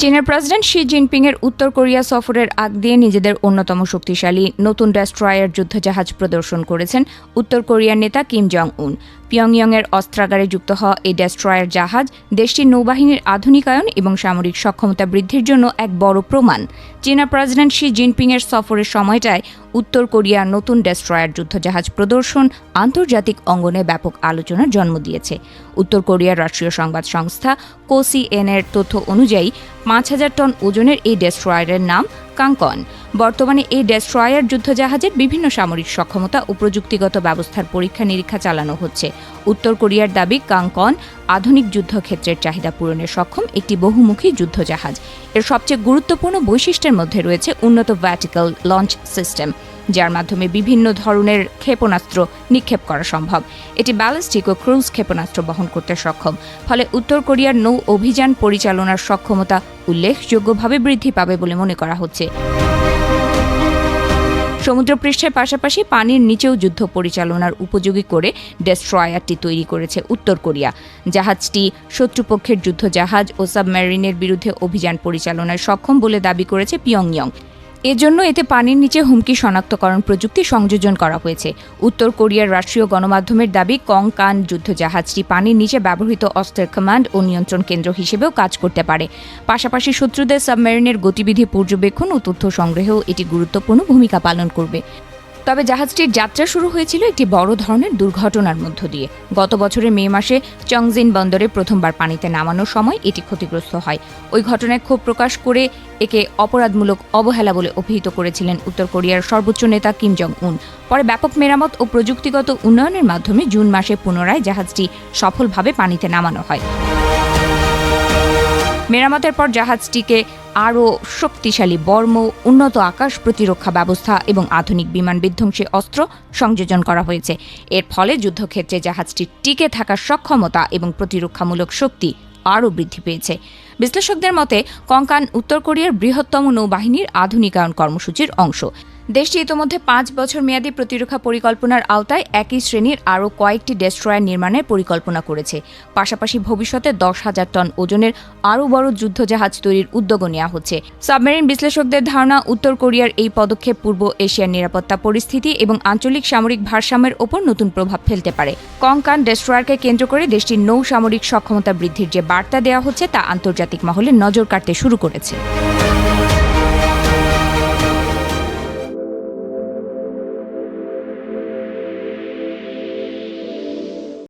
চীনের president Xi জিনপিংয়ের উত্তর Korea সফরের আগ দিয়ে নিজেদের অন্যতম শক্তিশালী নতুন ডেস্ট্রয়ার যুদ্ধজাহাজ প্রদর্শন করেছেন উত্তর কোরিয়ার নেতা কিম জং উন। পিয়ংইয়ংয়ের অস্ত্রাগারে যুক্ত হওয়া এই ডেস্ট্রয়ার জাহাজ দেশটির নৌবাহিনীর আধুনিকায়ন এবং সামরিক সক্ষমতা বৃদ্ধির জন্য এক বড় প্রমাণ। চীনা প্রেসিডেন্ট শি জিনপিংয়ের সফরের সময়টায় উত্তর কোরিয়ার নতুন ডেস্ট্রয়ার যুদ্ধজাহাজ প্রদর্শন আন্তর্জাতিক অঙ্গনে ব্যাপক আলোচনার জন্ম দিয়েছে। উত্তর কোরিয়ার রাষ্ট্রীয় সংবাদ সংস্থা KCNA-এর তথ্য অনুযায়ী ৫,০০০ টন ওজনের এই ডেস্ট্রয়ারের নাম কাংকন। বর্তমানে এই ডেস্ট্রয়ার যুদ্ধজাহাজের বিভিন্ন সামরিক সক্ষমতা ও প্রযুক্তিগত ব্যবস্থার পরীক্ষা নিরীক্ষা চালানো হচ্ছে। উত্তর কোরিয়ার দাবি কাংকন আধুনিক যুদ্ধক্ষেত্রের চাহিদা পূরণে সক্ষম একটি বহুমুখী যুদ্ধজাহাজ। এর সবচেয়ে গুরুত্বপূর্ণ বৈশিষ্ট্যের মধ্যে রয়েছে উন্নত ভার্টিক্যাল লঞ্চ সিস্টেম, যার মাধ্যমে বিভিন্ন ধরনের ক্ষেপণাস্ত্র নিক্ষেপ করা সম্ভব। এটি ব্যালিস্টিক ও ক্রুজ ক্ষেপণাস্ত্র বহন করতে সক্ষম। ফলে উত্তর কোরিয়ার নৌ অভিযান পরিচালনার সক্ষমতা উল্লেখযোগ্যভাবে বৃদ্ধি পাবে বলে মনে করা হচ্ছে। সমুদ্রপৃষ্ঠের পাশাপাশি পানির নিচেও যুদ্ধ পরিচালনার উপযোগী করে ডেস্ট্রয়ারটি তৈরি করেছে উত্তর কোরিয়া। জাহাজটি শত্রুপক্ষের যুদ্ধজাহাজ ও সাবমেরিনের বিরুদ্ধে অভিযান পরিচালনায় সক্ষম বলে দাবি করেছে পিয়ংইয়ং। এজন্য এতে পানির নিচে হুমকি শনাক্তকরণ প্রযুক্তি সংযোজন করা হয়েছে। উত্তর কোরিয়ার রাষ্ট্রীয় গণমাধ্যমের দাবি কংকান যুদ্ধজাহাজটি পানির নিচে ব্যবহৃত অস্ত্রের কমান্ড ও নিয়ন্ত্রণ কেন্দ্র হিসেবেও কাজ করতে পারে। পাশাপাশি শত্রুদের সাবমেরিনের গতিবিধি পর্যবেক্ষণ ও তথ্য সংগ্রহেও এটি গুরুত্বপূর্ণ ভূমিকা পালন করবে। তবে জাহাজটির যাত্রা শুরু হয়েছিল একটি বড় ধরনের দুর্ঘটনার মধ্য দিয়ে। গত বছরের মে মাসে চংজিন বন্দরে প্রথমবার পানিতে নামানোর সময় এটি ক্ষতিগ্রস্ত হয়। ওই ঘটনায় ক্ষোভ প্রকাশ করে একে অপরাধমূলক অবহেলা বলে অভিহিত করেছিলেন উত্তর কোরিয়ার সর্বোচ্চ নেতা কিম জং উন। পরে ব্যাপক মেরামত ও প্রযুক্তিগত উন্নয়নের মাধ্যমে জুন মাসে পুনরায় জাহাজটি সফলভাবে পানিতে নামানো হয়। মেরামতের পর জাহাজটিকে আরও শক্তিশালী বর্ম, উন্নত আকাশ প্রতিরক্ষা ব্যবস্থা এবং আধুনিক বিমান বিধ্বংসী অস্ত্র সংযোজন করা হয়েছে। এর ফলে যুদ্ধক্ষেত্রে জাহাজটির টিকে থাকার সক্ষমতা এবং প্রতিরক্ষামূলক শক্তি আরও বৃদ্ধি পেয়েছে। বিশ্লেষকদের মতে কংকান উত্তর কোরিয়ার বৃহত্তম নৌবাহিনীর আধুনিকায়ন কর্মসূচির অংশ। দেশটি ইতোমধ্যে ৫ বছর মেয়াদী প্রতিরক্ষা পরিকল্পনার আওতায় একই শ্রেণীর আরও কয়েকটি ডেস্ট্রয়ার নির্মাণের পরিকল্পনা করেছে। পাশাপাশি ভবিষ্যতে ১০,০০০ টন ওজনের আরও বড় যুদ্ধজাহাজ তৈরির উদ্যোগও নেওয়া হচ্ছে। সাবমেরিন বিশ্লেষকদের ধারণা, উত্তর কোরিয়ার এই পদক্ষেপ পূর্ব এশিয়ার নিরাপত্তা পরিস্থিতি এবং আঞ্চলিক সামরিক ভারসাম্যের ওপর নতুন প্রভাব ফেলতে পারে। কংকান ডেস্ট্রয়ারকে কেন্দ্র করে দেশটির নৌ সামরিক সক্ষমতা বৃদ্ধির যে বার্তা দেওয়া হচ্ছে তা আন্তর্জাতিক মহলে নজর কাড়তে শুরু করেছে।